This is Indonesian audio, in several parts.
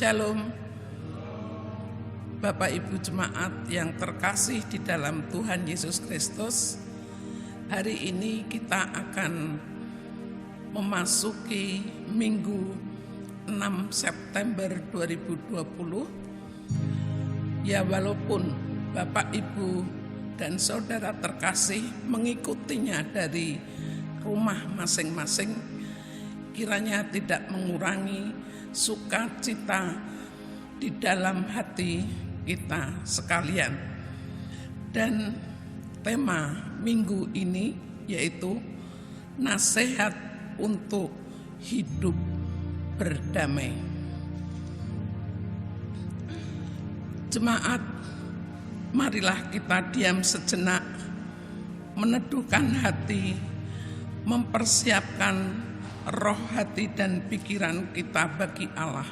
Shalom, Bapak Ibu Jemaat yang terkasih di dalam Tuhan Yesus Kristus. Hari ini kita akan memasuki Minggu 6 September 2020. Ya, walaupun Bapak Ibu dan saudara terkasih mengikutinya dari rumah masing-masing, kiranya tidak mengurangi sukacita di dalam hati kita sekalian. Dan tema minggu ini yaitu nasihat untuk hidup berdamai. Jemaat, marilah kita diam sejenak, meneduhkan hati, mempersiapkan roh hati dan pikiran kita bagi Allah.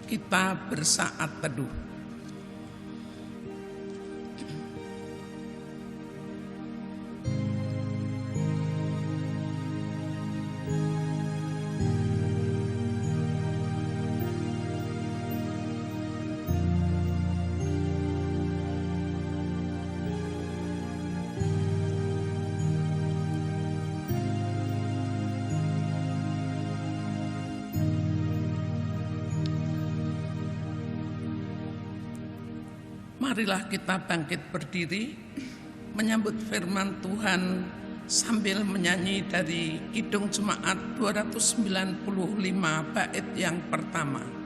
Kita bersaat teduh. Marilah kita bangkit berdiri, menyambut firman Tuhan sambil menyanyi dari Kidung Jemaat 295 bait yang pertama.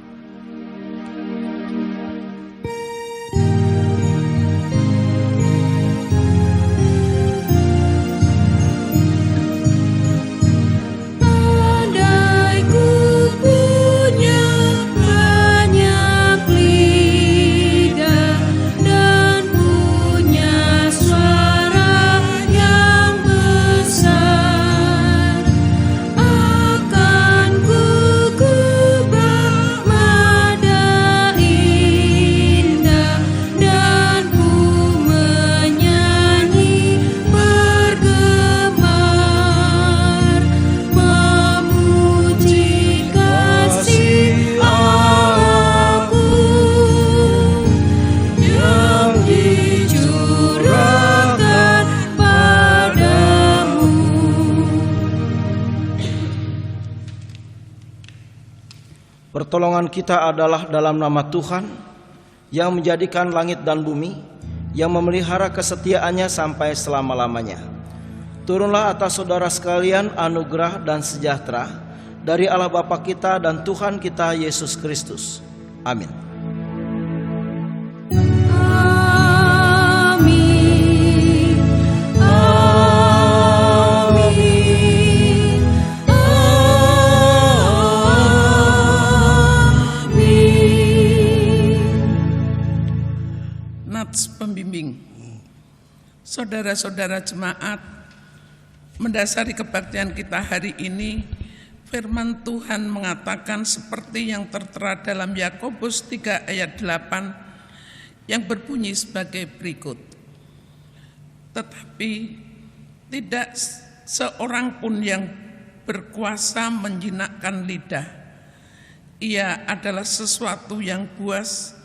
Pertolongan kita adalah dalam nama Tuhan yang menjadikan langit dan bumi, yang memelihara kesetiaannya sampai selama-lamanya. Turunlah atas saudara sekalian anugerah dan sejahtera dari Allah Bapa kita dan Tuhan kita Yesus Kristus. Amin. Pembimbing. Saudara-saudara jemaat, mendasari kebaktian kita hari ini, firman Tuhan mengatakan seperti yang tertera dalam Yakobus 3 ayat 8 yang berbunyi sebagai berikut. Tetapi tidak seorang pun yang berkuasa menjinakkan lidah. Ia adalah sesuatu yang buas,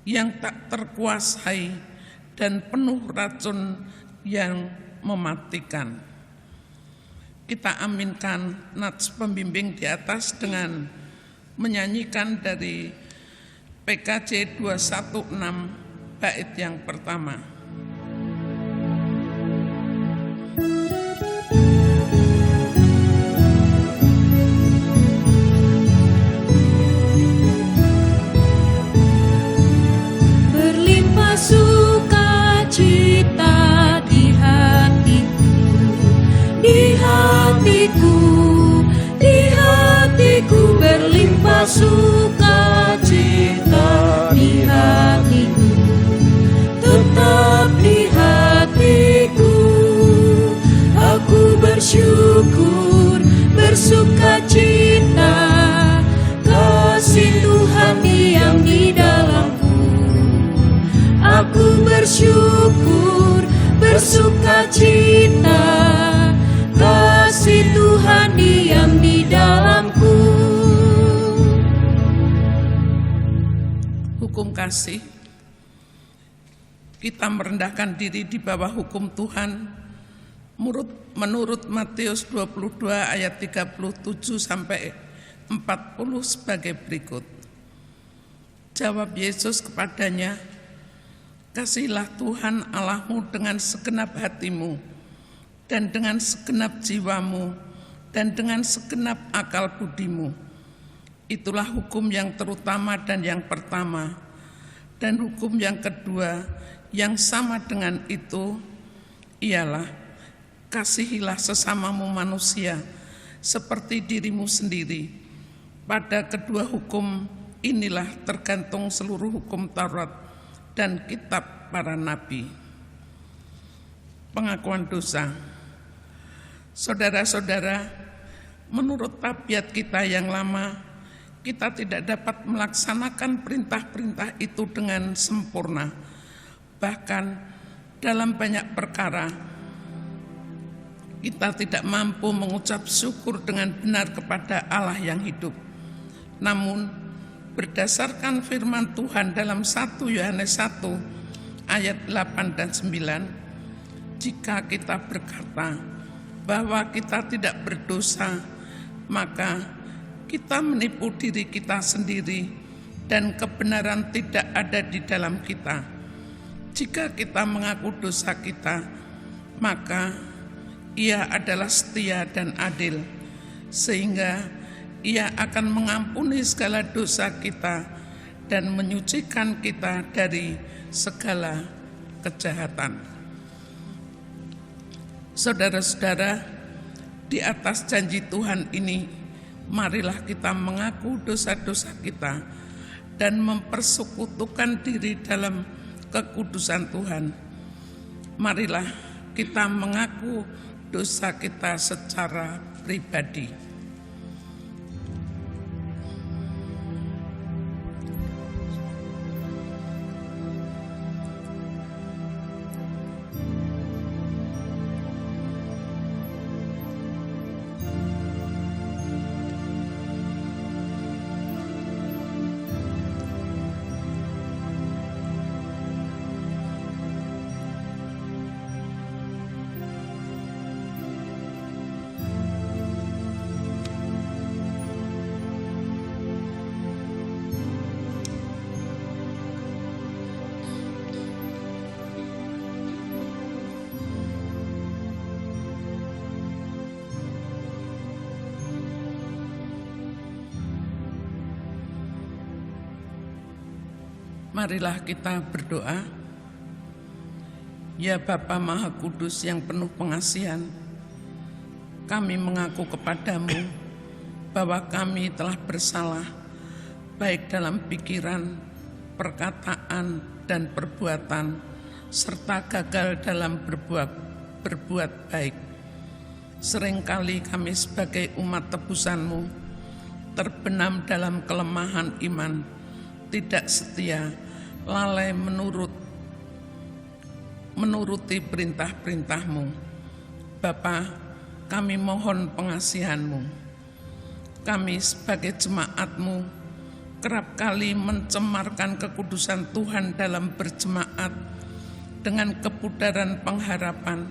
yang tak terkuasai dan penuh racun yang mematikan. Kita aminkan nats pembimbing di atas dengan menyanyikan dari PKJ 216 bait yang pertama. Sukacita di hatiku berlimpah sukacita di hatiku, tetap di hatiku. Aku bersyukur, bersukacita, kasih Tuhan diam di dalamku. Aku bersyukur, bersukacita, kasih Tuhan diam di dalamku. kasih, kita merendahkan diri di bawah hukum Tuhan menurut Matius 22 ayat 37 sampai 40 sebagai berikut. Jawab Yesus kepadanya, "Kasihilah Tuhan Allahmu dengan segenap hatimu, dan dengan segenap jiwamu, dan dengan segenap akal budimu. Itulah hukum yang terutama dan yang pertama. Dan hukum yang kedua yang sama dengan itu ialah, kasihilah sesamamu manusia seperti dirimu sendiri. Pada kedua hukum inilah tergantung seluruh hukum Taurat dan kitab para nabi." Pengakuan dosa. Saudara-saudara, menurut tabiat kita yang lama, kita tidak dapat melaksanakan perintah-perintah itu dengan sempurna. Bahkan dalam banyak perkara, kita tidak mampu mengucap syukur dengan benar kepada Allah yang hidup. Namun, berdasarkan firman Tuhan dalam 1 Yohanes 1 ayat 8 dan 9, jika kita berkata bahwa kita tidak berdosa, maka kita menipu diri kita sendiri dan kebenaran tidak ada di dalam kita. Jika kita mengaku dosa kita, maka Ia adalah setia dan adil, sehingga Ia akan mengampuni segala dosa kita dan menyucikan kita dari segala kejahatan. Saudara-saudara, di atas janji Tuhan ini, marilah kita mengaku dosa-dosa kita dan mempersekutukan diri dalam kekudusan Tuhan. Marilah kita mengaku dosa kita secara pribadi. Marilah kita berdoa. Ya Bapa Maha Kudus yang penuh pengasihan, kami mengaku kepadamu bahwa kami telah bersalah, baik dalam pikiran, perkataan, dan perbuatan, serta gagal dalam berbuat baik. Seringkali kami sebagai umat tebusan-Mu terbenam dalam kelemahan iman, tidak setia, lalai menuruti perintah-perintah-Mu. Bapa, kami mohon pengasihan-Mu. Kami sebagai jemaat-Mu kerap kali mencemarkan kekudusan Tuhan dalam berjemaat dengan kepudaran pengharapan,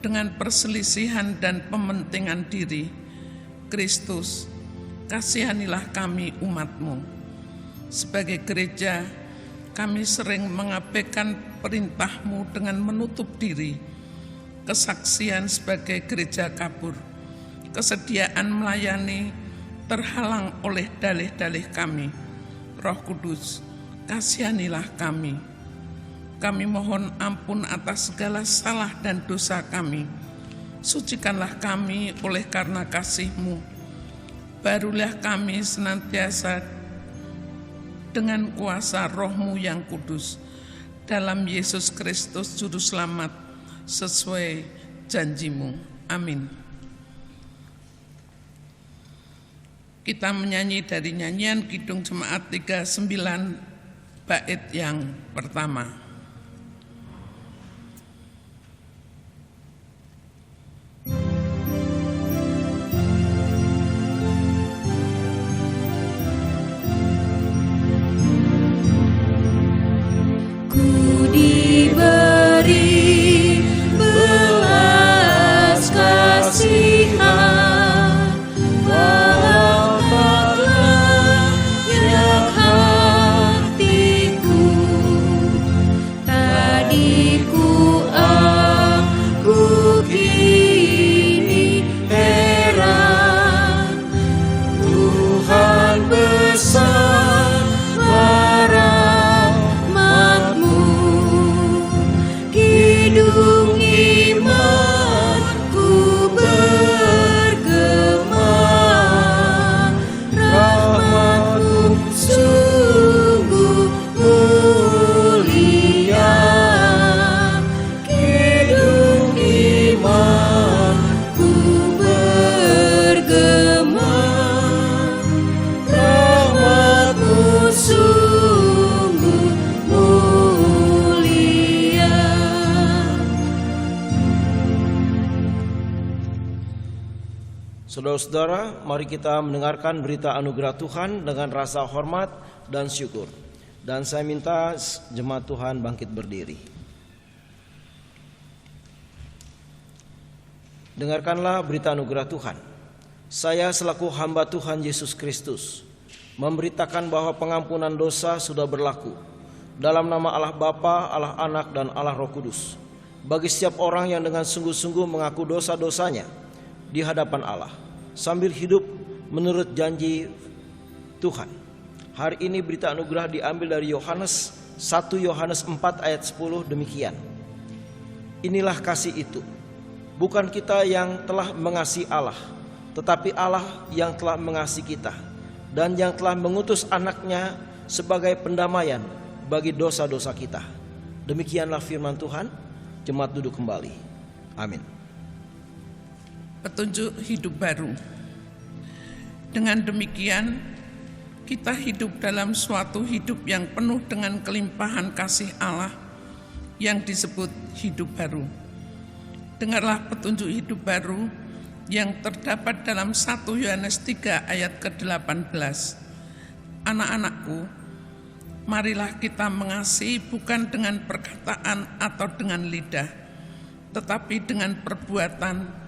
dengan perselisihan dan pementingan diri. Kristus, kasihanilah kami umat-Mu. Sebagai gereja, kami sering mengabaikan perintah-Mu dengan menutup diri, kesaksian sebagai gereja kabur, kesediaan melayani terhalang oleh dalih-dalih kami. Roh Kudus, kasihanilah kami. Kami mohon ampun atas segala salah dan dosa kami. Sucikanlah kami oleh karena kasih-Mu. Barulah kami senantiasa dengan kuasa Roh-Mu yang kudus, dalam Yesus Kristus Juru Selamat, sesuai janji-Mu. Amin. Kita menyanyi dari nyanyian Kidung Jemaat 39, bait yang pertama. Saudara-saudara, mari kita mendengarkan berita anugerah Tuhan dengan rasa hormat dan syukur. Dan saya minta jemaat Tuhan bangkit berdiri. Dengarkanlah berita anugerah Tuhan. Saya selaku hamba Tuhan Yesus Kristus memberitakan bahwa pengampunan dosa sudah berlaku dalam nama Allah Bapa, Allah Anak, dan Allah Roh Kudus bagi setiap orang yang dengan sungguh-sungguh mengaku dosa-dosanya di hadapan Allah sambil hidup menurut janji Tuhan. Hari ini berita anugerah diambil dari Yohanes 1 Yohanes 4 ayat 10 demikian. Inilah kasih itu, bukan kita yang telah mengasihi Allah, tetapi Allah yang telah mengasihi kita dan yang telah mengutus anaknya sebagai pendamaian bagi dosa-dosa kita. Demikianlah firman Tuhan. Jemaat duduk kembali. Amin. Petunjuk hidup baru. Dengan demikian, kita hidup dalam suatu hidup yang penuh dengan kelimpahan kasih Allah yang disebut hidup baru. Dengarlah petunjuk hidup baru yang terdapat dalam 1 Yohanes 3 ayat ke-18. Anak-anakku, marilah kita mengasihi bukan dengan perkataan atau dengan lidah, tetapi dengan perbuatan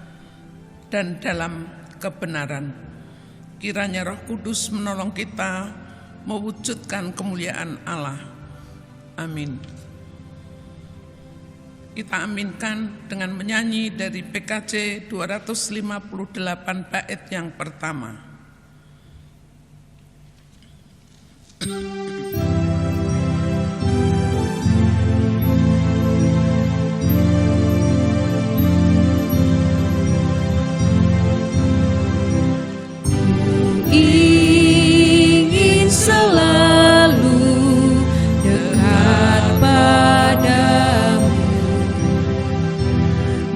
dan dalam kebenaran. Kiranya Roh Kudus menolong kita mewujudkan kemuliaan Allah. Amin. Kita aminkan dengan menyanyi dari PKJ 258 bait yang pertama. Ingin selalu dekat padamu,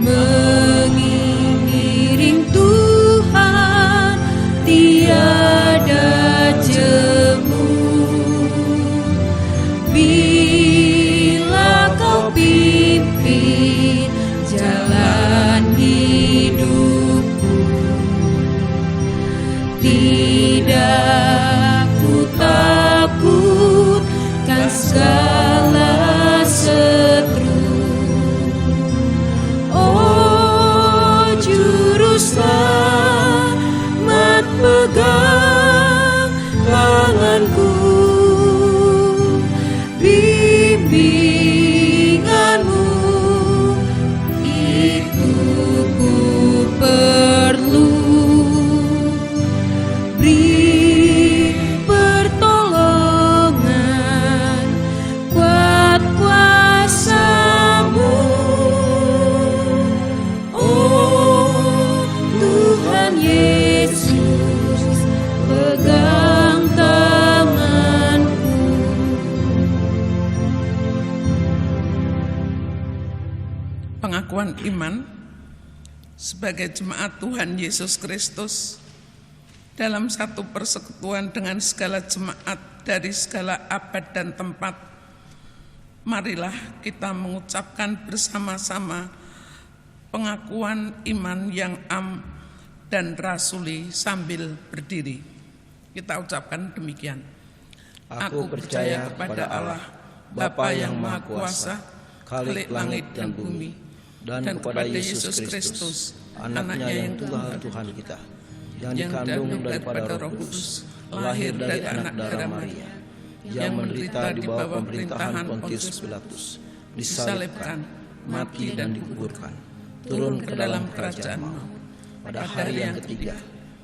mengiring Tuhan tiada jemu. Bila kau pimpin jalan hidupku, tidak ku takutkan segala seteru. Oh Juru Selamat, pegang tanganku, bimbinganmu itu ku perlu. Beri pertolongan, kuat kuasa-Mu. Oh Tuhan Yesus, pegang tanganku. Pengakuan iman sebagai jemaat Tuhan Yesus Kristus dalam satu persekutuan dengan segala jemaat dari segala abad dan tempat. Marilah kita mengucapkan bersama-sama pengakuan iman yang am dan rasuli sambil berdiri. Kita ucapkan demikian. Aku percaya kepada Allah, Bapa yang Maha Kuasa, Khalik langit dan bumi, dan kepada Yesus Kristus, anaknya yang Tuhan kita, yang dikandung daripada Roh Kudus, lahir dari anak darah Maria, yang menderita di bawah pemerintahan Pontius Pilatus, disalibkan, mati dan dikuburkan, turun ke dalam kerajaan maut. Pada hari yang ketiga,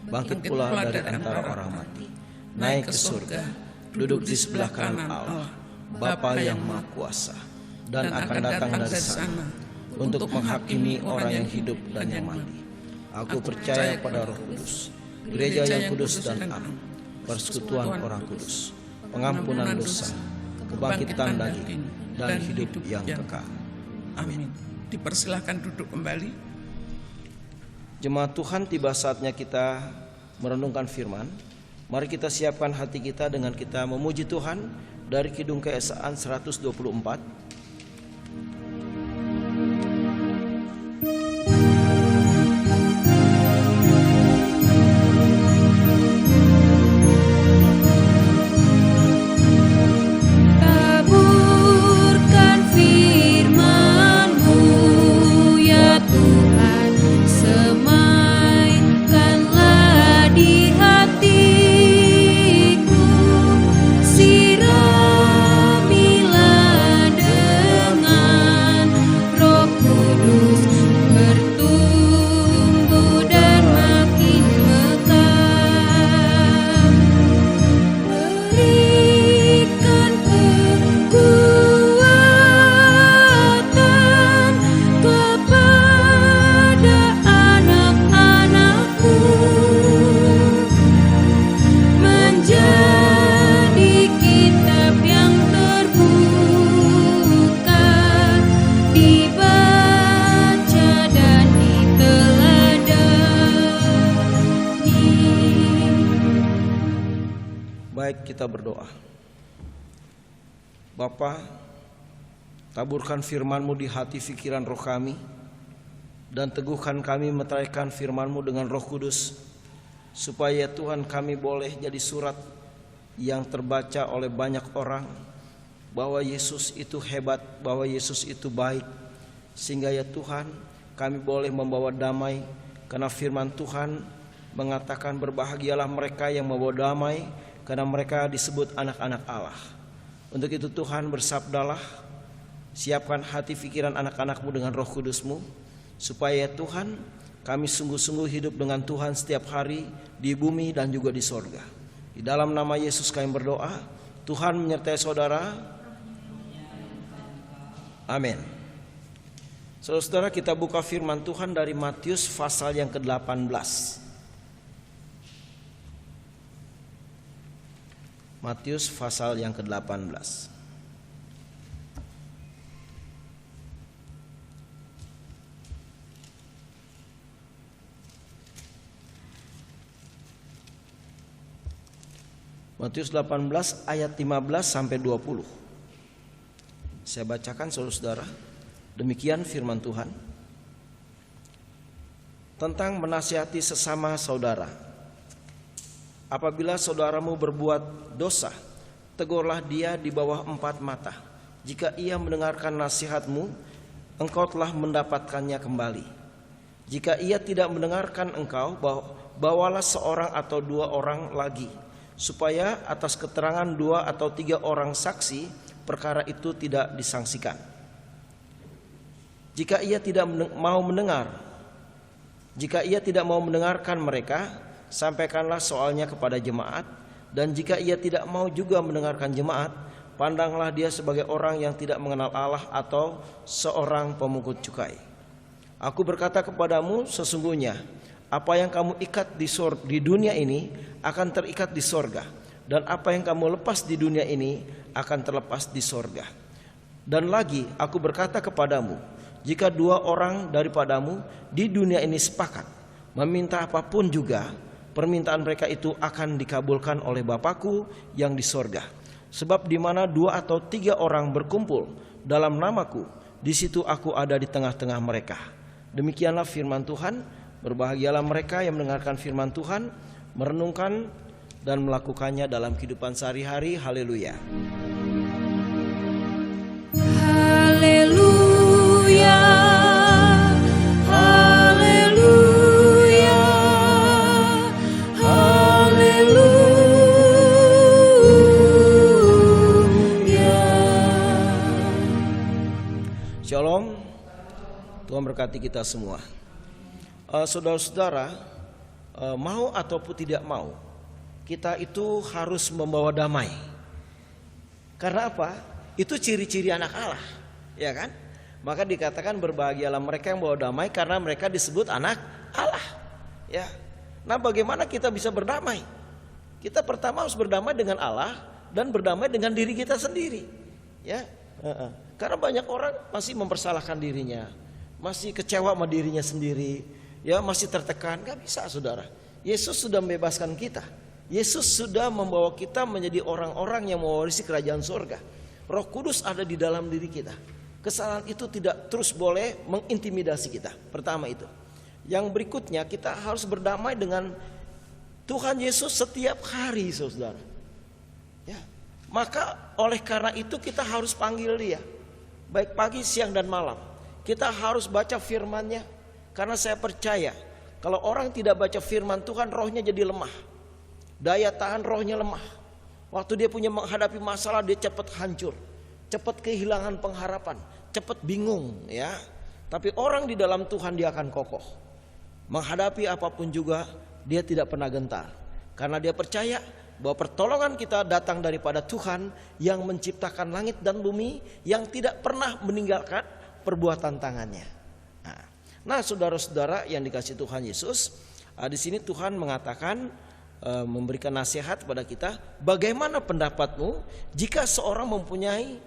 bangkit pula dari antara orang mati, naik ke surga, duduk di sebelah kanan Allah, Bapa yang Maha Kuasa, dan akan datang dari sana untuk menghakimi orang yang hidup dan yang mati. Aku percaya pada Roh Kudus, gereja yang kudus dan am, persekutuan orang kudus, pengampunan dosa, kebangkitan daging, dan hidup yang kekal. Amin. Dipersilahkan duduk kembali. Jemaat Tuhan, tiba saatnya kita merenungkan firman. Mari kita siapkan hati kita dengan kita memuji Tuhan dari Kidung Keesaan 124. Baik, kita berdoa. Bapa, taburkan firman-Mu di hati pikiran roh kami, dan teguhkan kami meteraikan firman-Mu dengan Roh Kudus, supaya Tuhan kami boleh jadi surat yang terbaca oleh banyak orang bahwa Yesus itu hebat, bahwa Yesus itu baik, sehingga ya Tuhan kami boleh membawa damai, karena firman Tuhan mengatakan berbahagialah mereka yang membawa damai, karena mereka disebut anak-anak Allah. Untuk itu Tuhan, bersabdalah, siapkan hati pikiran anak-anak-Mu dengan Roh Kudus-Mu, supaya Tuhan kami sungguh-sungguh hidup dengan Tuhan setiap hari di bumi dan juga di sorga. Di dalam nama Yesus kami berdoa. Tuhan menyertai saudara. Amin. Saudara-saudara, kita buka firman Tuhan dari Matius pasal yang ke-18. Matius pasal yang ke-18. Matius 18 ayat 15 sampai 20. Saya bacakan saudara-saudara. Demikian firman Tuhan. Tentang menasihati sesama saudara. Apabila saudaramu berbuat dosa, tegurlah dia di bawah 4 mata. Jika ia mendengarkan nasihatmu, engkau telah mendapatkannya kembali. Jika ia tidak mendengarkan engkau, bawalah seorang atau 2 orang lagi, supaya atas keterangan 2 atau 3 orang saksi perkara itu tidak disangsikan. Jika ia tidak mau mendengarkan mereka, sampaikanlah soalnya kepada jemaat. Dan jika ia tidak mau juga mendengarkan jemaat, pandanglah dia sebagai orang yang tidak mengenal Allah atau seorang pemungut cukai. Aku berkata kepadamu, sesungguhnya apa yang kamu ikat di dunia ini akan terikat di sorga, dan apa yang kamu lepas di dunia ini akan terlepas di sorga. Dan lagi aku berkata kepadamu, jika 2 orang daripadamu di dunia ini sepakat meminta apapun juga, permintaan mereka itu akan dikabulkan oleh Bapa-Ku yang di sorga. Sebab di mana 2 atau 3 orang berkumpul dalam nama-Ku, di situ Aku ada di tengah-tengah mereka. Demikianlah firman Tuhan. Berbahagialah mereka yang mendengarkan firman Tuhan, merenungkan dan melakukannya dalam kehidupan sehari-hari. Haleluya. Haleluya. Haleluya. Haleluya. Shalom. Tuhan berkati kita semua. Saudara-saudara, mau ataupun tidak mau, kita itu harus membawa damai. Karena apa? Itu ciri-ciri anak Allah, ya kan? Maka dikatakan berbahagialah mereka yang membawa damai, karena mereka disebut anak Allah. Ya. Nah, bagaimana kita bisa berdamai? Kita pertama harus berdamai dengan Allah dan berdamai dengan diri kita sendiri. Ya. Karena banyak orang masih mempersalahkan dirinya, masih kecewa sama dirinya sendiri. Ya, masih tertekan. Gak bisa, saudara. Yesus sudah membebaskan kita. Yesus sudah membawa kita menjadi orang-orang yang mewarisi kerajaan surga. Roh Kudus ada di dalam diri kita. Kesalahan itu tidak terus boleh mengintimidasi kita. Pertama itu. Yang berikutnya, kita harus berdamai dengan Tuhan Yesus setiap hari, saudara. Ya. Maka oleh karena itu kita harus panggil Dia, baik pagi, siang, dan malam. Kita harus baca firman-Nya. Karena saya percaya kalau orang tidak baca firman Tuhan, rohnya jadi lemah. Daya tahan rohnya lemah. Waktu dia punya menghadapi masalah, dia cepat hancur, cepat kehilangan pengharapan, cepat bingung, ya. Tapi orang di dalam Tuhan dia akan kokoh. Menghadapi apapun juga dia tidak pernah gentar. Karena dia percaya bahwa pertolongan kita datang daripada Tuhan yang menciptakan langit dan bumi, yang tidak pernah meninggalkan perbuatan tangannya. Nah, saudara-saudara yang dikasihi Tuhan Yesus, di sini Tuhan mengatakan, memberikan nasihat kepada kita. Bagaimana pendapatmu jika seorang mempunyai,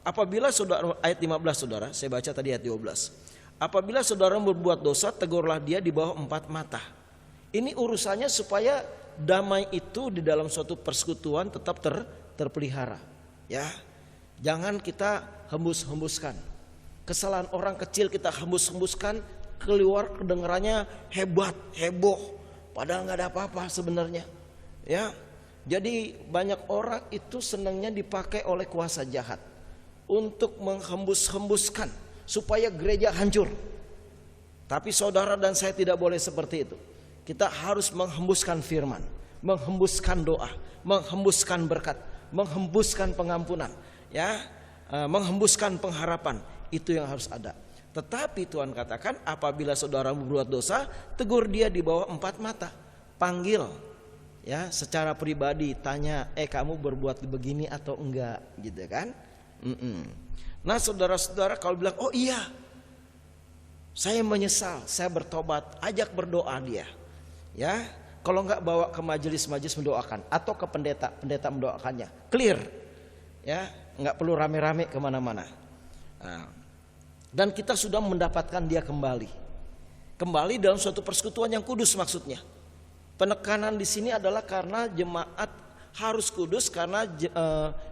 apabila saudara, ayat 15 saudara, saya baca tadi ayat 12. Apabila saudara berbuat dosa, tegurlah dia di bawah 4 mata. Ini urusannya supaya damai itu di dalam suatu persekutuan tetap terpelihara. Ya, jangan kita hembus-hembuskan. Kesalahan orang kecil kita hembus-hembuskan, keluar kedengarannya hebat, heboh, padahal nggak ada apa-apa sebenarnya. Ya, jadi banyak orang itu senangnya dipakai oleh kuasa jahat untuk menghembus-hembuskan supaya gereja hancur. Tapi saudara dan saya tidak boleh seperti itu. Kita harus menghembuskan firman, menghembuskan doa, menghembuskan berkat, menghembuskan pengampunan, ya, menghembuskan pengharapan. Itu yang harus ada. Tetapi Tuhan katakan, apabila saudara berbuat dosa, tegur dia di bawah 4 mata, panggil, ya, secara pribadi, tanya, kamu berbuat begini atau enggak, gitu kan? Nah, saudara-saudara kalau bilang, oh iya, saya menyesal, saya bertobat, ajak berdoa dia, ya. Kalau enggak, bawa ke majelis-majelis mendoakan atau ke pendeta mendoakannya, clear, ya, enggak perlu rame-rame kemana-mana. Nah, dan kita sudah mendapatkan dia kembali dalam suatu persekutuan yang kudus maksudnya. Penekanan di sini adalah karena jemaat harus kudus, karena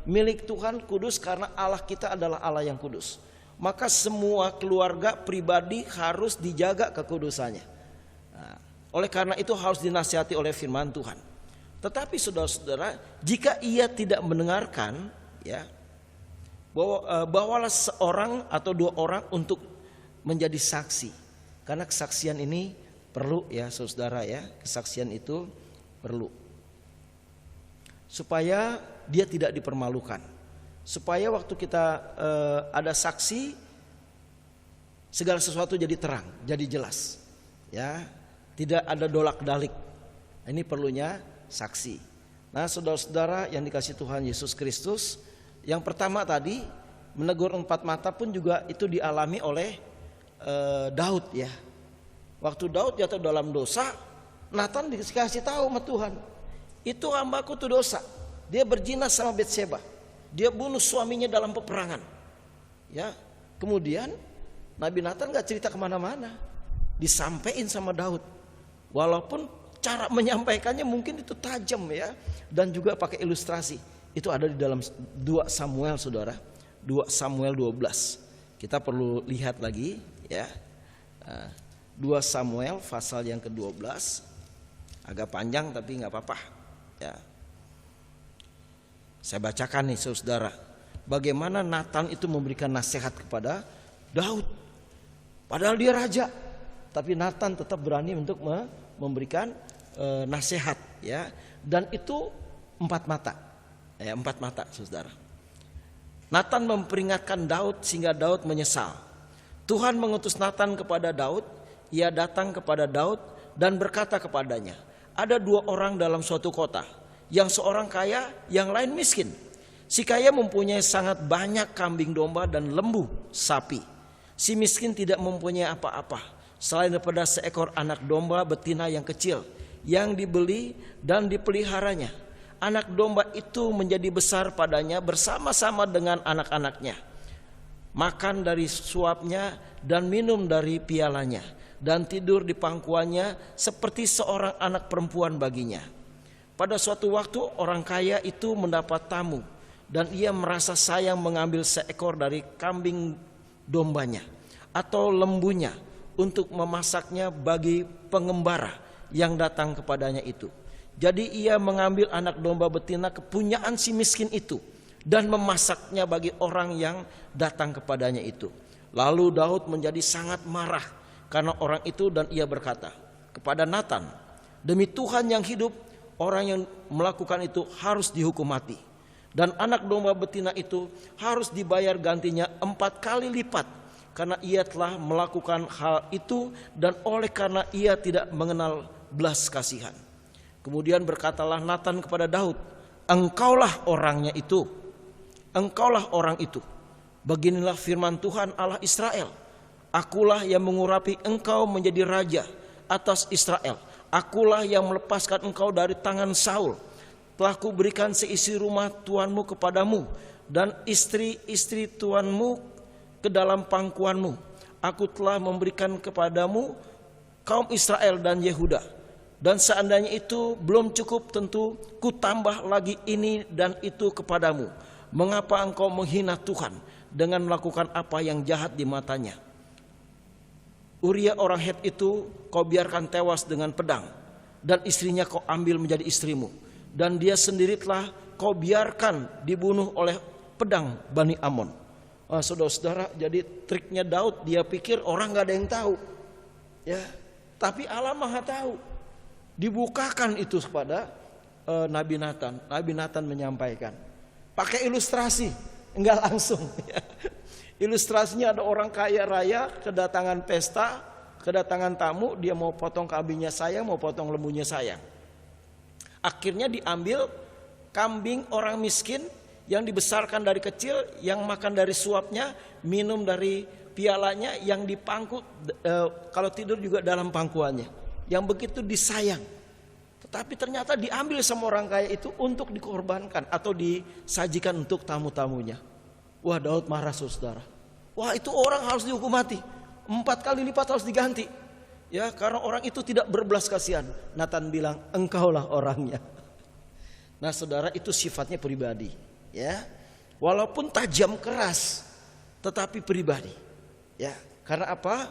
milik Tuhan kudus, karena Allah kita adalah Allah yang kudus. Maka semua keluarga pribadi harus dijaga kekudusannya. Nah, oleh karena itu harus dinasihati oleh firman Tuhan. Tetapi saudara-saudara, jika ia tidak mendengarkan, ya, bawalah seorang atau 2 orang untuk menjadi saksi. Karena kesaksian ini perlu, ya saudara, ya, kesaksian itu perlu. Supaya dia tidak dipermalukan. Supaya waktu kita ada saksi, segala sesuatu jadi terang, jadi jelas. Ya, tidak ada dolak-dalik. Ini perlunya saksi. Nah, saudara-saudara yang dikasihi Tuhan Yesus Kristus, yang pertama tadi menegur 4 mata pun juga itu dialami oleh Daud, ya. Waktu Daud jatuh dalam dosa, Nathan dikasih tahu sama Tuhan, itu hambaku tuh dosa. Dia berzina sama Betseba, dia bunuh suaminya dalam peperangan. Ya, kemudian Nabi Nathan nggak cerita kemana-mana, disampaikan sama Daud. Walaupun cara menyampaikannya mungkin itu tajam, ya, dan juga pakai ilustrasi. Itu ada di dalam 2 Samuel, saudara, 2 Samuel 12. Kita perlu lihat lagi, ya. 2 Samuel pasal yang ke-12, agak panjang tapi nggak apa-apa, ya. Saya bacakan nih saudara, bagaimana Nathan itu memberikan nasihat kepada Daud. Padahal dia raja, tapi Nathan tetap berani untuk memberikan nasihat, ya. Dan itu 4 mata. 4 mata, saudara. Nathan memperingatkan Daud sehingga Daud menyesal. Tuhan mengutus Nathan kepada Daud. Ia datang kepada Daud dan berkata kepadanya, ada 2 orang dalam suatu kota, yang seorang kaya, yang lain miskin. Si kaya mempunyai sangat banyak kambing domba dan lembu sapi. Si miskin tidak mempunyai apa-apa selain daripada seekor anak domba betina yang kecil, yang dibeli dan dipeliharanya. Anak domba itu menjadi besar padanya bersama-sama dengan anak-anaknya. Makan dari suapnya dan minum dari pialanya, dan tidur di pangkuannya seperti seorang anak perempuan baginya. Pada suatu waktu orang kaya itu mendapat tamu, dan ia merasa sayang mengambil seekor dari kambing dombanya atau lembunya untuk memasaknya bagi pengembara yang datang kepadanya itu. Jadi ia mengambil anak domba betina kepunyaan si miskin itu dan memasaknya bagi orang yang datang kepadanya itu. Lalu Daud menjadi sangat marah karena orang itu, dan ia berkata kepada Nathan, demi Tuhan yang hidup, orang yang melakukan itu harus dihukum mati. Dan anak domba betina itu harus dibayar gantinya 4 kali lipat, karena ia telah melakukan hal itu dan oleh karena ia tidak mengenal belas kasihan. Kemudian berkatalah Nathan kepada Daud, engkaulah orangnya itu, engkaulah orang itu. Beginilah firman Tuhan Allah Israel, akulah yang mengurapi engkau menjadi raja atas Israel. Akulah yang melepaskan engkau dari tangan Saul. Telah kuberikan seisi rumah tuanmu kepadamu, dan istri-istri tuanmu ke dalam pangkuanmu. Aku telah memberikan kepadamu kaum Israel dan Yehuda. Dan seandainya itu belum cukup, tentu kutambah lagi ini dan itu kepadamu. Mengapa engkau menghina Tuhan dengan melakukan apa yang jahat di matanya? Uria orang Het itu kau biarkan tewas dengan pedang, dan istrinya kau ambil menjadi istrimu, dan dia sendiri telah kau biarkan dibunuh oleh pedang Bani Amon. Saudara-saudara, jadi triknya Daud, dia pikir orang gak ada yang tahu, ya, tapi Allah Maha tahu. Dibukakan itu kepada Nabi Nathan. Nabi Nathan menyampaikan pakai ilustrasi, enggak langsung, ya. Ilustrasinya ada orang kaya raya kedatangan pesta, kedatangan tamu, dia mau potong kambingnya sayang, mau potong lembunya sayang. Akhirnya diambil kambing orang miskin yang dibesarkan dari kecil, yang makan dari suapnya, minum dari pialanya, yang dipangku, kalau tidur juga dalam pangkuannya, yang begitu disayang. Tetapi ternyata diambil sama orang kaya itu untuk dikorbankan atau disajikan untuk tamu-tamunya. Wah, Daud marah, saudara. Wah, itu orang harus dihukum mati, 4 kali lipat harus diganti, ya, karena orang itu tidak berbelas kasihan. Nathan bilang, engkaulah orangnya. Nah, saudara, itu sifatnya pribadi, ya, walaupun tajam keras, tetapi pribadi, ya. Karena apa?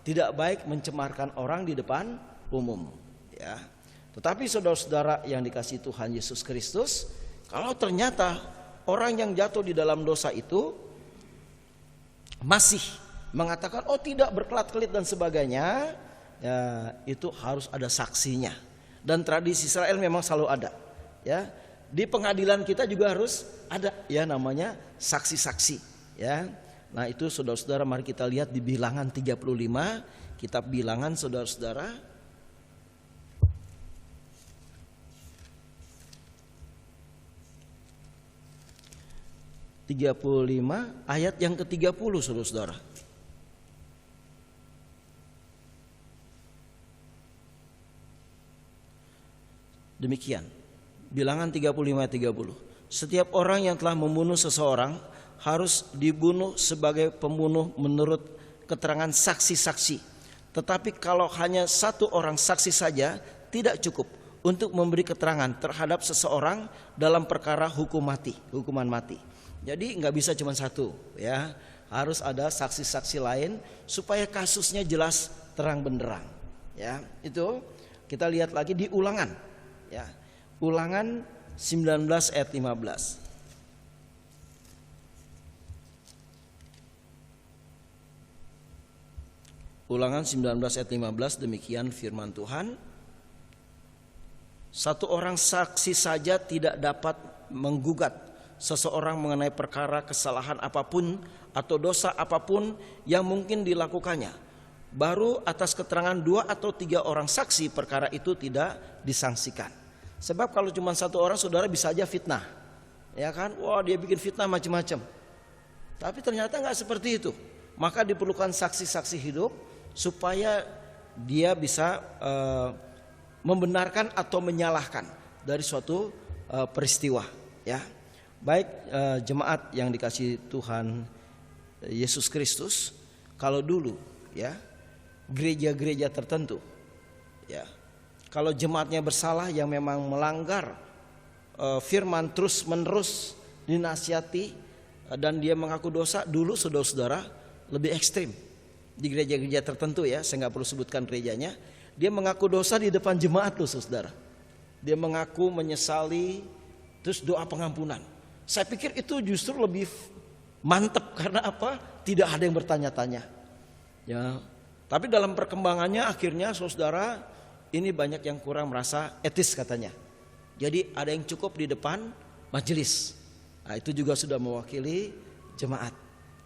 Tidak baik mencemarkan orang di depan umum, ya. Tetapi saudara-saudara yang dikasihi Tuhan Yesus Kristus, kalau ternyata orang yang jatuh di dalam dosa itu masih mengatakan oh tidak, berkelit-kelit dan sebagainya, ya, itu harus ada saksinya. Dan tradisi Israel memang selalu ada, ya. Di pengadilan kita juga harus ada, ya, namanya saksi-saksi, ya. Nah, itu saudara-saudara, mari kita lihat di Bilangan 35, kitab Bilangan, saudara-saudara. Ayat yang ke-30, saudara-saudara. Demikian, Bilangan 35 ayat 30. Setiap orang yang telah membunuh seseorang harus dibunuh sebagai pembunuh menurut keterangan saksi-saksi. Tetapi kalau hanya satu orang saksi saja tidak cukup untuk memberi keterangan terhadap seseorang dalam perkara hukuman mati. Jadi nggak bisa cuma satu, ya, harus ada saksi-saksi lain supaya kasusnya jelas terang benderang, ya. Itu kita lihat lagi di Ulangan, ya, Ulangan 19 ayat 15. Ulangan 19 ayat 15, demikian firman Tuhan. Satu orang saksi saja tidak dapat menggugat seseorang mengenai perkara kesalahan apapun atau dosa apapun yang mungkin dilakukannya. Baru atas keterangan 2 atau 3 orang saksi perkara itu tidak disangsikan. Sebab kalau cuma satu orang, saudara, bisa aja fitnah, ya kan? Wah, dia bikin fitnah macam-macam. Tapi ternyata nggak seperti itu. Maka diperlukan saksi-saksi hidup supaya dia bisa membenarkan atau menyalahkan dari suatu peristiwa, ya. Baik, jemaat yang dikasihi Tuhan Yesus Kristus, kalau dulu, ya, gereja-gereja tertentu, ya, kalau jemaatnya bersalah yang memang melanggar firman terus menerus dinasihati dan dia mengaku dosa, dulu saudara-saudara lebih ekstrim. Di gereja-gereja tertentu, ya, saya nggak perlu sebutkan gerejanya, dia mengaku dosa di depan jemaat loh, saudara. Dia mengaku menyesali, terus doa pengampunan. Saya pikir itu justru lebih mantap, karena apa? Tidak ada yang bertanya-tanya, ya. Tapi dalam perkembangannya akhirnya, saudara, ini banyak yang kurang merasa etis katanya. Jadi ada yang cukup di depan majelis. Nah, itu juga sudah mewakili jemaat,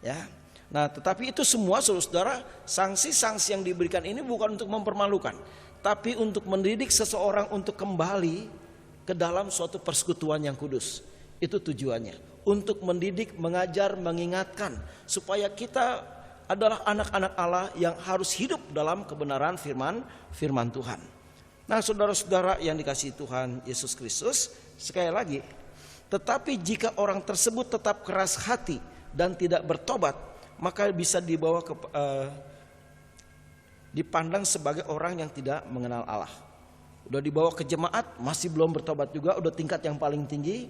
ya. Nah, tetapi itu semua, saudara, sanksi-sanksi yang diberikan ini bukan untuk mempermalukan, tapi untuk mendidik seseorang untuk kembali ke dalam suatu persekutuan yang kudus. Itu tujuannya, untuk mendidik, mengajar, mengingatkan supaya kita adalah anak-anak Allah yang harus hidup dalam kebenaran firman Tuhan. Nah, saudara-saudara yang dikasihi Tuhan Yesus Kristus, sekali lagi, tetapi jika orang tersebut tetap keras hati dan tidak bertobat, maka bisa dibawa dipandang sebagai orang yang tidak mengenal Allah. Udah dibawa ke jemaat, masih belum bertobat juga, udah tingkat yang paling tinggi,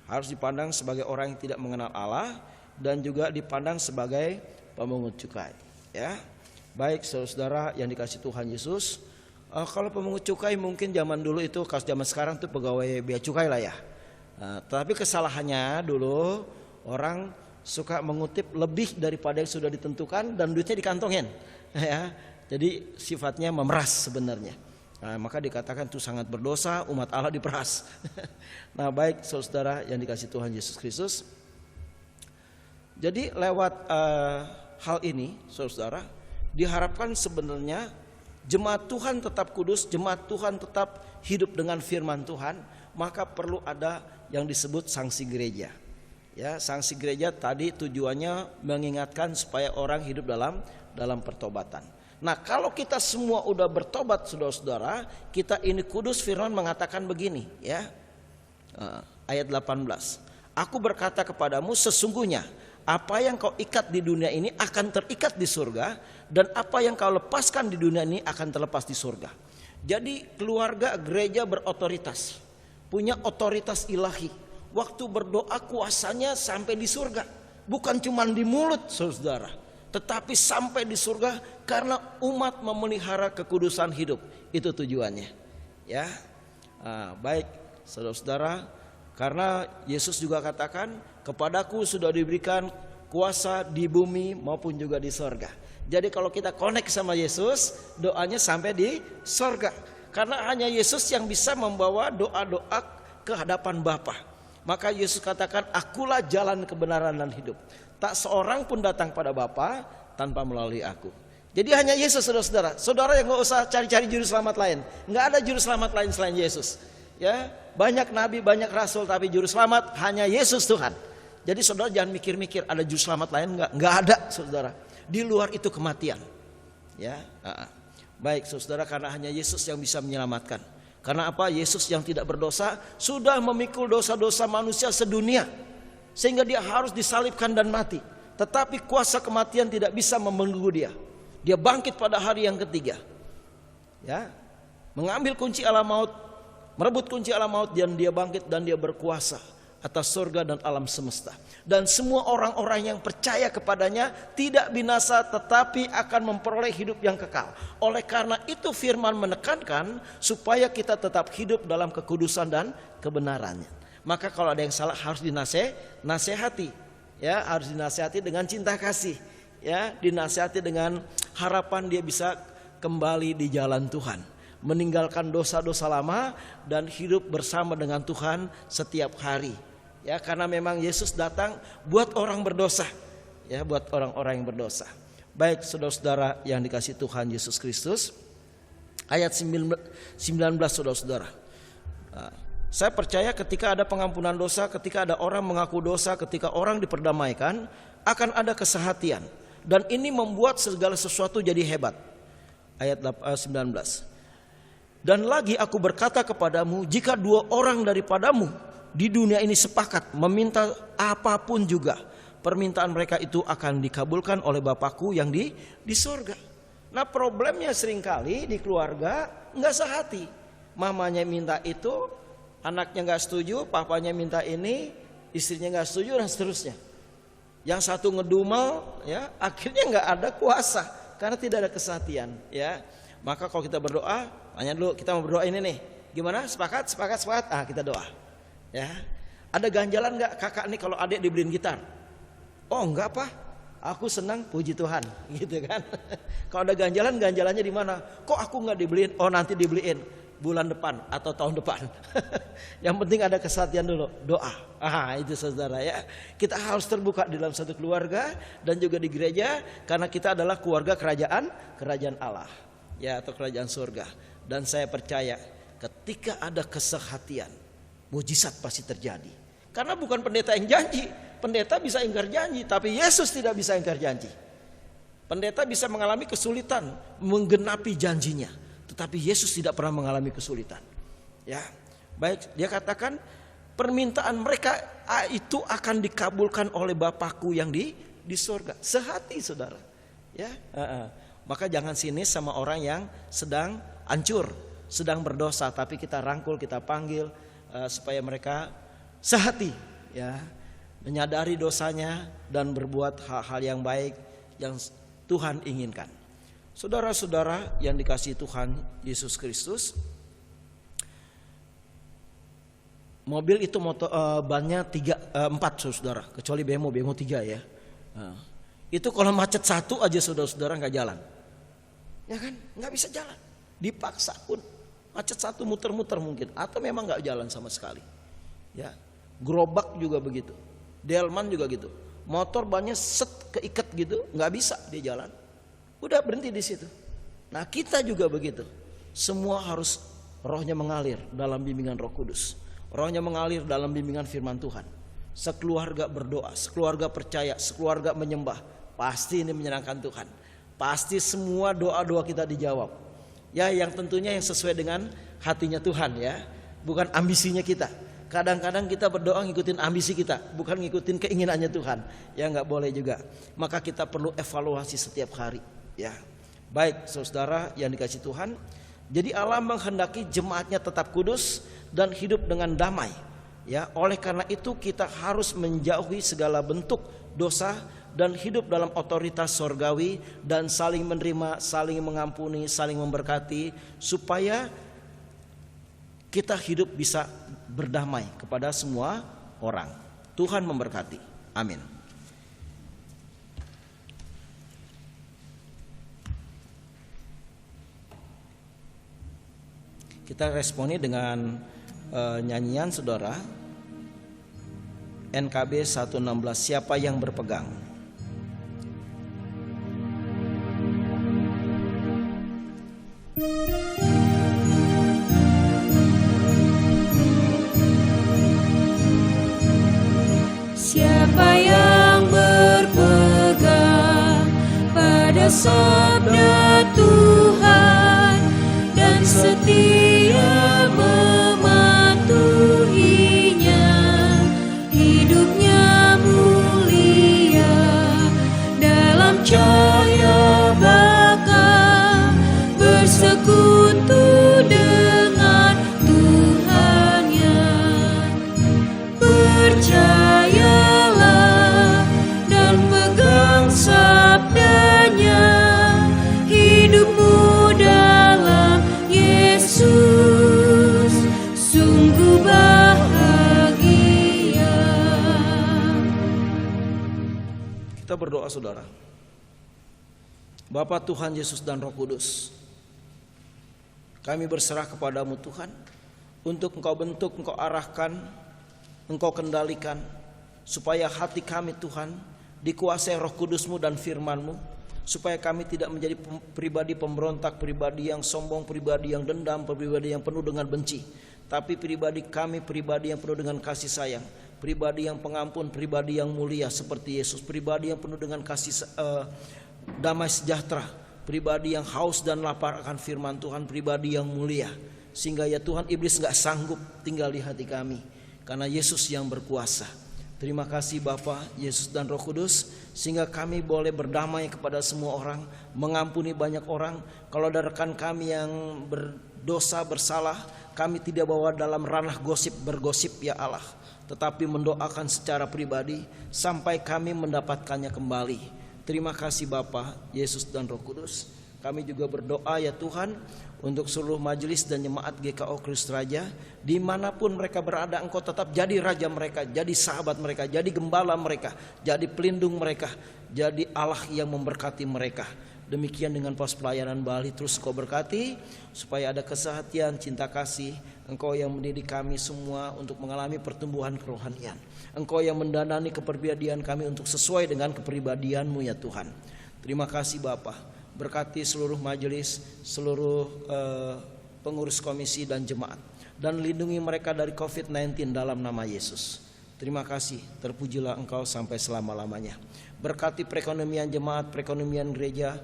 harus dipandang sebagai orang yang tidak mengenal Allah dan juga dipandang sebagai pemungut cukai. Ya, baik saudara yang dikasih Tuhan Yesus. Kalau pemungut cukai mungkin zaman dulu itu, kalau zaman sekarang tuh pegawai bea cukai lah ya. Tapi kesalahannya dulu orang suka mengutip lebih daripada yang sudah ditentukan dan duitnya dikantongin. Ya, jadi sifatnya memeras sebenarnya. Maka dikatakan itu sangat berdosa, umat Allah diperas. Nah, baik saudara yang dikasih Tuhan Yesus Kristus. Jadi lewat hal ini saudara, diharapkan sebenarnya jemaat Tuhan tetap kudus, jemaat Tuhan tetap hidup dengan firman Tuhan, maka perlu ada yang disebut sanksi gereja. Ya, sanksi gereja tadi tujuannya mengingatkan supaya orang hidup dalam pertobatan. Nah, kalau kita semua udah bertobat saudara-saudara, kita ini kudus, firman mengatakan begini ya. Ayat 18. Aku berkata kepadamu, sesungguhnya apa yang kau ikat di dunia ini akan terikat di surga, dan apa yang kau lepaskan di dunia ini akan terlepas di surga. Jadi keluarga gereja berotoritas, punya otoritas ilahi. Waktu berdoa kuasanya sampai di surga, bukan cuma di mulut saudara, tetapi sampai di surga karena umat memelihara kekudusan hidup. Itu tujuannya. Ya, baik saudara-saudara, karena Yesus juga katakan, kepadaku sudah diberikan kuasa di bumi maupun juga di sorga. Jadi kalau kita connect sama Yesus, doanya sampai di sorga. Karena hanya Yesus yang bisa membawa doa-doa ke hadapan Bapa. Maka Yesus katakan, akulah jalan kebenaran dan hidup. Tak seorang pun datang pada Bapa tanpa melalui aku. Jadi hanya Yesus saudara-saudara. Saudara yang gak usah cari-cari juru selamat lain. Gak ada juru selamat lain selain Yesus. Ya, banyak nabi, banyak rasul, tapi juru selamat hanya Yesus Tuhan. Jadi saudara jangan mikir-mikir ada juru selamat lain, nggak ada saudara. Di luar itu kematian. Ya, baik saudara, karena hanya Yesus yang bisa menyelamatkan. Karena apa? Yesus yang tidak berdosa sudah memikul dosa-dosa manusia sedunia, sehingga dia harus disalibkan dan mati. Tetapi kuasa kematian tidak bisa membelenggu dia. Dia bangkit pada hari yang ketiga. Ya, mengambil kunci alam maut, merebut kunci alam maut, dan dia bangkit dan dia berkuasa atas surga dan alam semesta. Dan semua orang-orang yang percaya kepadanya tidak binasa tetapi akan memperoleh hidup yang kekal. Oleh karena itu firman menekankan supaya kita tetap hidup dalam kekudusan dan kebenarannya. Maka kalau ada yang salah harus dinasehati. Ya, harus dinasehati dengan cinta kasih. Ya, dinasehati dengan harapan dia bisa kembali di jalan Tuhan, meninggalkan dosa-dosa lama dan hidup bersama dengan Tuhan setiap hari. Ya, karena memang Yesus datang buat orang berdosa. Ya, buat orang-orang yang berdosa. Baik saudara-saudara yang dikasih Tuhan Yesus Kristus. Ayat 19 saudara-saudara. Saya percaya ketika ada pengampunan dosa, ketika ada orang mengaku dosa, ketika orang diperdamaikan, akan ada kesehatian. Dan ini membuat segala sesuatu jadi hebat. Ayat 19. Dan lagi aku berkata kepadamu, jika 2 orang daripadamu di dunia ini sepakat meminta apapun juga, permintaan mereka itu akan dikabulkan oleh Bapakku yang di surga. Nah, problemnya seringkali di keluarga nggak sehati. Mamanya minta itu, anaknya nggak setuju, papanya minta ini, istrinya nggak setuju, dan seterusnya. Yang satu ngedumel, ya, akhirnya nggak ada kuasa karena tidak ada kesehatian. Ya, maka kalau kita berdoa, tanya dulu, kita mau berdoa ini nih, gimana? Sepakat? Kita doa. Ya, ada ganjalan nggak kakak nih kalau adik dibeliin gitar? Oh enggak Pak, aku senang, puji Tuhan, gitu kan? Kalau ada ganjalannya di mana? Kok aku nggak dibeliin? Oh nanti dibeliin bulan depan atau tahun depan. Yang penting ada kesehatan dulu, doa. Itu saudara ya. Kita harus terbuka di dalam satu keluarga dan juga di gereja, karena kita adalah keluarga kerajaan Allah, ya, atau kerajaan surga. Dan saya percaya ketika ada kesehatan, mujizat pasti terjadi. Karena bukan pendeta yang janji. Pendeta bisa ingkar janji, tapi Yesus tidak bisa ingkar janji. Pendeta bisa mengalami kesulitan menggenapi janjinya, tetapi Yesus tidak pernah mengalami kesulitan. Ya, baik, dia katakan permintaan mereka itu akan dikabulkan oleh Bapakku yang di surga. Sehati saudara. Ya, maka jangan sinis sama orang yang sedang hancur, sedang berdosa, tapi kita rangkul, kita panggil supaya mereka sehati, ya, menyadari dosanya dan berbuat hal-hal yang baik yang Tuhan inginkan. Saudara-saudara yang dikasihi Tuhan Yesus Kristus, mobil itu bannya 4 saudara, kecuali bemo 3 ya. Itu kalau macet 1 aja saudara-saudara nggak jalan, ya kan, nggak bisa jalan. Dipaksa pun macet 1 muter-muter mungkin, atau memang nggak jalan sama sekali. Ya, gerobak juga begitu, delman juga gitu. Motor bannya keikat gitu, nggak bisa dia jalan. Udah berhenti di situ. Nah kita juga begitu. Semua harus rohnya mengalir dalam bimbingan Roh Kudus. Rohnya mengalir dalam bimbingan firman Tuhan. Sekeluarga berdoa, sekeluarga percaya, sekeluarga menyembah. Pasti ini menyenangkan Tuhan. Pasti semua doa-doa kita dijawab. Ya, yang tentunya yang sesuai dengan hatinya Tuhan ya. Bukan ambisinya kita. Kadang-kadang kita berdoa ngikutin ambisi kita, bukan ngikutin keinginannya Tuhan. Ya nggak boleh juga. Maka kita perlu evaluasi setiap hari. Ya, baik saudara yang dikasihi Tuhan. Jadi Allah menghendaki jemaatnya tetap kudus dan hidup dengan damai. Ya, oleh karena itu kita harus menjauhi segala bentuk dosa dan hidup dalam otoritas sorgawi dan saling menerima, saling mengampuni, saling memberkati supaya kita hidup bisa berdamai kepada semua orang. Tuhan memberkati. Amin. Kita responi dengan nyanyian saudara, NKB 116, siapa yang berpegang. Siapa yang berpegang pada sabda Tuhan dan setia mematuhinya, hidupnya mulia dalam cahaya baka, bersekutu dengan Tuhannya. Percayalah dan pegang sabdanya, hidupmu dalam Yesus sungguh bahagia. Kita berdoa saudara. Bapa Tuhan Yesus dan Roh Kudus, kami berserah kepadamu Tuhan, untuk Engkau bentuk, Engkau arahkan, Engkau kendalikan, supaya hati kami Tuhan dikuasai Roh Kudus-Mu dan firman-Mu, supaya kami tidak menjadi pribadi pemberontak, pribadi yang sombong, pribadi yang dendam, pribadi yang penuh dengan benci, tapi pribadi kami pribadi yang penuh dengan kasih sayang, pribadi yang pengampun, pribadi yang mulia seperti Yesus, pribadi yang penuh dengan kasih damai sejahtera, pribadi yang haus dan lapar akan firman Tuhan, pribadi yang mulia, sehingga ya Tuhan iblis gak sanggup tinggal di hati kami, karena Yesus yang berkuasa. Terima kasih Bapa, Yesus dan Roh Kudus, sehingga kami boleh berdamai kepada semua orang, mengampuni banyak orang. Kalau ada rekan kami yang berdosa, bersalah, kami tidak bawa dalam ranah bergosip ya Allah, tetapi mendoakan secara pribadi sampai kami mendapatkannya kembali. Terima kasih Bapa, Yesus dan Roh Kudus. Kami juga berdoa ya Tuhan untuk seluruh majelis dan jemaat GKO Kristus Raja, dimanapun mereka berada, Engkau tetap jadi raja mereka, jadi sahabat mereka, jadi gembala mereka, jadi pelindung mereka, jadi Allah yang memberkati mereka. Demikian dengan pos pelayanan Bali, terus Kau berkati supaya ada kesehatan, cinta kasih. Engkau yang mendidik kami semua untuk mengalami pertumbuhan kerohanian. Engkau yang mendanani kepribadian kami untuk sesuai dengan kepribadian-Mu ya Tuhan. Terima kasih Bapa. Berkati seluruh majelis, seluruh pengurus komisi dan jemaat, dan lindungi mereka dari COVID-19 dalam nama Yesus. Terima kasih, terpujilah Engkau sampai selama-lamanya. Berkati perekonomian jemaat, perekonomian gereja,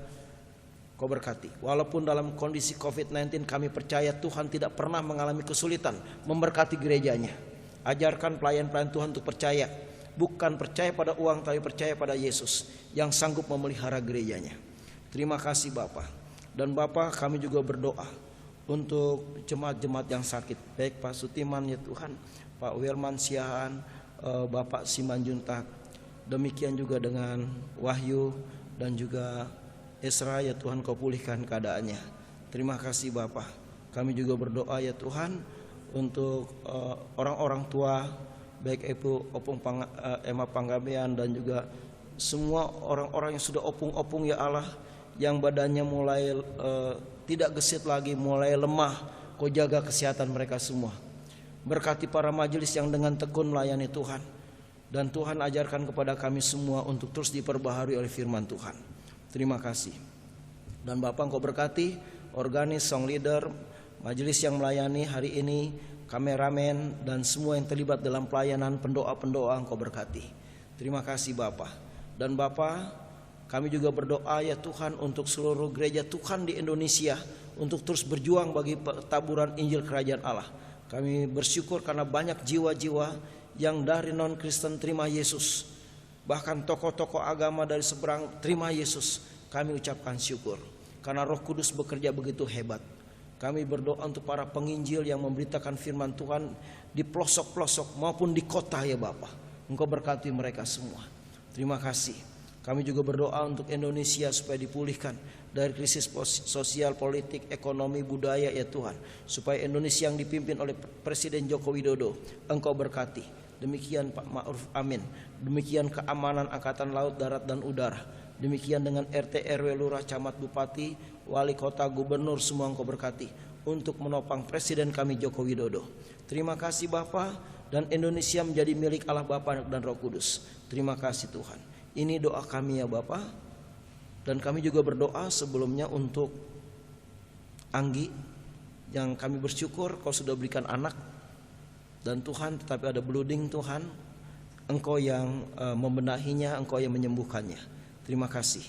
Kau berkati. Walaupun dalam kondisi COVID-19 kami percaya Tuhan tidak pernah mengalami kesulitan memberkati gerejanya. Ajarkan pelayan-pelayan Tuhan untuk percaya, bukan percaya pada uang, tapi percaya pada Yesus yang sanggup memelihara gerejanya. Terima kasih Bapa. Dan Bapa, kami juga berdoa untuk jemaat-jemaat yang sakit, baik Pak Sutiman ya Tuhan, Pak Wirman Siahaan, Bapak Simanjuntak, demikian juga dengan Wahyu dan juga Esra ya Tuhan, Kau pulihkan keadaannya. Terima kasih Bapak. Kami juga berdoa ya Tuhan untuk orang-orang tua, baik Ibu Emma Panggabean dan juga semua orang-orang yang sudah opung-opung ya Allah, yang badannya mulai tidak gesit lagi, mulai lemah. Kau jaga kesehatan mereka semua. Berkati para majelis yang dengan tekun melayani Tuhan. Dan Tuhan ajarkan kepada kami semua untuk terus diperbaharui oleh firman Tuhan. Terima kasih. Dan Bapak Engkau berkati organis, song leader, majelis yang melayani hari ini, kameramen dan semua yang terlibat dalam pelayanan, pendoa-pendoa Engkau berkati. Terima kasih Bapak. Dan Bapak, kami juga berdoa ya Tuhan untuk seluruh gereja Tuhan di Indonesia untuk terus berjuang bagi taburan Injil Kerajaan Allah. Kami bersyukur karena banyak jiwa-jiwa yang dari non-Kristen terima Yesus. Bahkan tokoh-tokoh agama dari seberang terima Yesus. Kami ucapkan syukur karena Roh Kudus bekerja begitu hebat. Kami berdoa untuk para penginjil yang memberitakan firman Tuhan di pelosok-pelosok maupun di kota ya Bapa. Engkau berkati mereka semua. Terima kasih. Kami juga berdoa untuk Indonesia supaya dipulihkan dari krisis sosial, politik, ekonomi, budaya ya Tuhan. Supaya Indonesia yang dipimpin oleh Presiden Joko Widodo Engkau berkati. Demikian Pak Ma'ruf Amin. Demikian keamanan angkatan laut, darat dan udara. Demikian dengan RT, RW, Lurah, Camat, Bupati, Wali Kota, Gubernur, semua Engkau berkati untuk menopang Presiden kami Joko Widodo. Terima kasih Bapa, dan Indonesia menjadi milik Allah Bapa dan Roh Kudus. Terima kasih Tuhan. Ini doa kami ya Bapa. Dan kami juga berdoa sebelumnya untuk Anggi, yang kami bersyukur Kau sudah berikan anak. Dan Tuhan, tetapi ada blooding Tuhan, Engkau yang membenahinya, Engkau yang menyembuhkannya. Terima kasih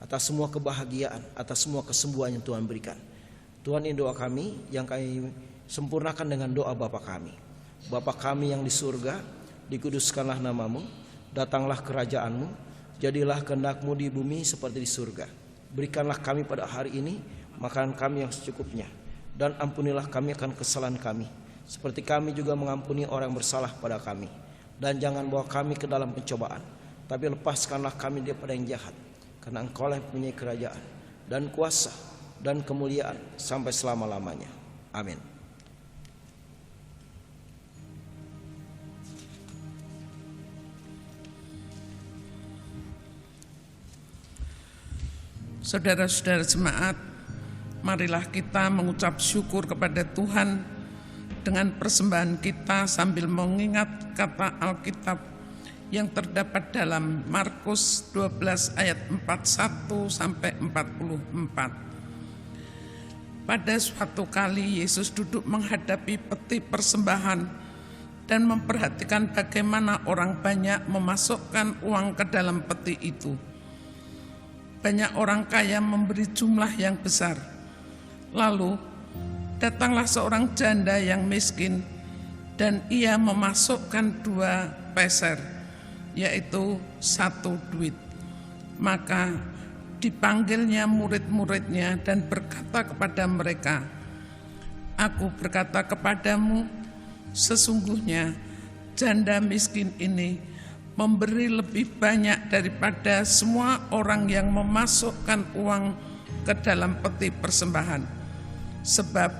atas semua kebahagiaan, atas semua kesembuhan yang Tuhan berikan. Tuhan, ini doa kami yang kami sempurnakan dengan doa Bapa kami. Bapa kami yang di surga, dikuduskanlah namamu, datanglah kerajaanmu, jadilah kehendak-Mu di bumi seperti di surga. Berikanlah kami pada hari ini makanan kami yang secukupnya, dan ampunilah kami akan kesalahan kami, seperti kami juga mengampuni orang yang bersalah pada kami. Dan jangan bawa kami ke dalam pencobaan, tapi lepaskanlah kami daripada yang jahat, karena Engkau lah yang mempunyai kerajaan dan kuasa dan kemuliaan sampai selama-lamanya. Amin. Saudara-saudara jemaat, marilah kita mengucap syukur kepada Tuhan dengan persembahan kita sambil mengingat kata Alkitab yang terdapat dalam Markus 12 ayat 41 sampai 44. Pada suatu kali Yesus duduk menghadapi peti persembahan dan memperhatikan bagaimana orang banyak memasukkan uang ke dalam peti itu. Banyak orang kaya memberi jumlah yang besar. Lalu datanglah seorang janda yang miskin dan ia memasukkan 2 peser, yaitu 1 duit. Maka dipanggilnya murid-muridnya dan berkata kepada mereka, "Aku berkata kepadamu, sesungguhnya janda miskin ini memberi lebih banyak daripada semua orang yang memasukkan uang ke dalam peti persembahan. Sebab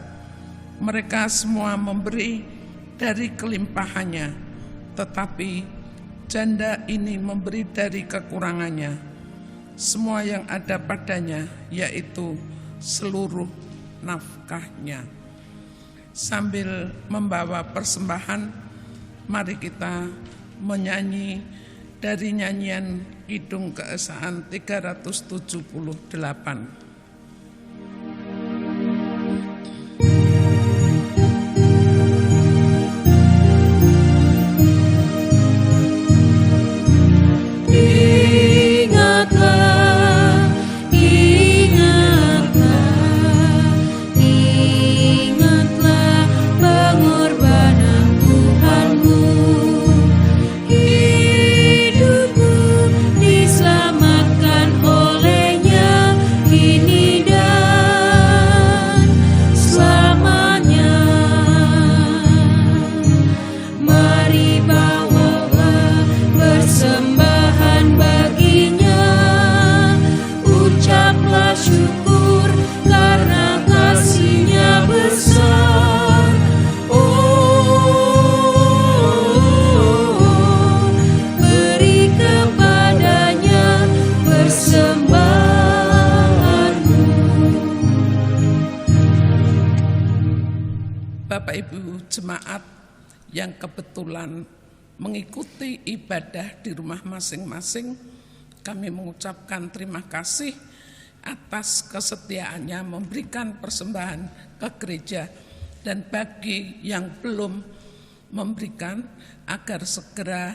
mereka semua memberi dari kelimpahannya, tetapi janda ini memberi dari kekurangannya, semua yang ada padanya, yaitu seluruh nafkahnya." Sambil membawa persembahan, mari kita menyanyi dari nyanyian Kidung Keesaan 378. Hidupmu diselamatkan olehnya. Bapak Ibu jemaat yang kebetulan mengikuti ibadah di rumah masing-masing, kami mengucapkan terima kasih atas kesetiaannya memberikan persembahan ke gereja, dan bagi yang belum memberikan agar segera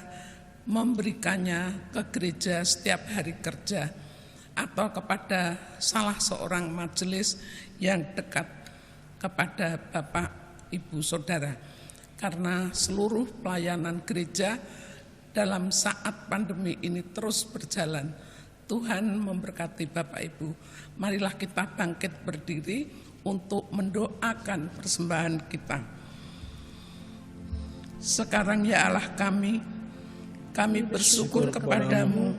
memberikannya ke gereja setiap hari kerja atau kepada salah seorang majelis yang dekat kepada Bapak, Ibu, Saudara. Karena seluruh pelayanan gereja dalam saat pandemi ini terus berjalan. Tuhan memberkati Bapak Ibu. Marilah kita bangkit berdiri untuk mendoakan persembahan kita. Sekarang ya Allah kami bersyukur kepadamu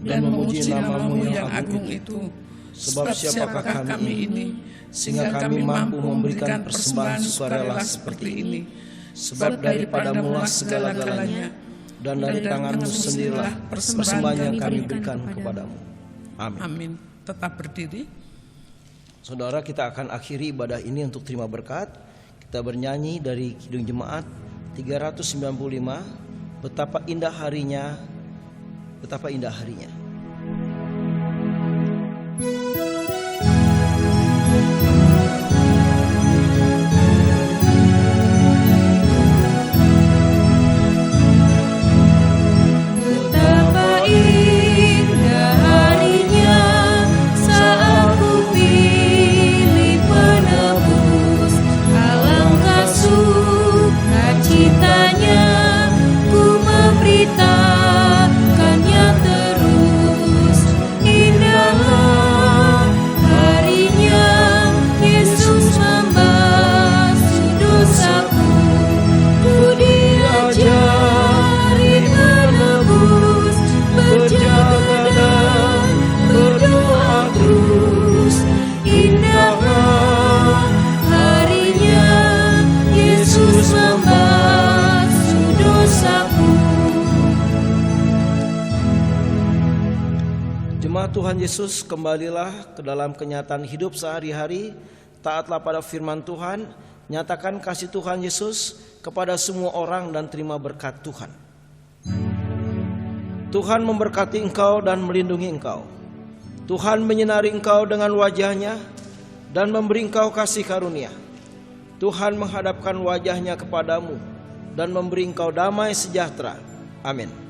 dan memuji nama-Mu yang agung itu. Sebab siapakah kami ini, sehingga kami mampu memberikan persembahan sukarela seperti ini. Sebab daripada-Mu segala-galanya, dan dari tangan-Mu sendirilah persembahan yang kami berikan kepadamu. Amin. Amin. Tetap berdiri. Saudara, kita akan akhiri ibadah ini untuk terima berkat. Kita bernyanyi dari Kidung Jemaat 395, Betapa indah harinya, betapa indah harinya. Tuhan Yesus, kembalilah ke dalam kenyataan hidup sehari-hari. Taatlah pada firman Tuhan, nyatakan kasih Tuhan Yesus kepada semua orang dan terima berkat Tuhan. Tuhan memberkati engkau dan melindungi engkau. Tuhan menyinari engkau dengan wajahnya dan memberi engkau kasih karunia. Tuhan menghadapkan wajahnya kepadamu dan memberi engkau damai sejahtera. Amin. Amin.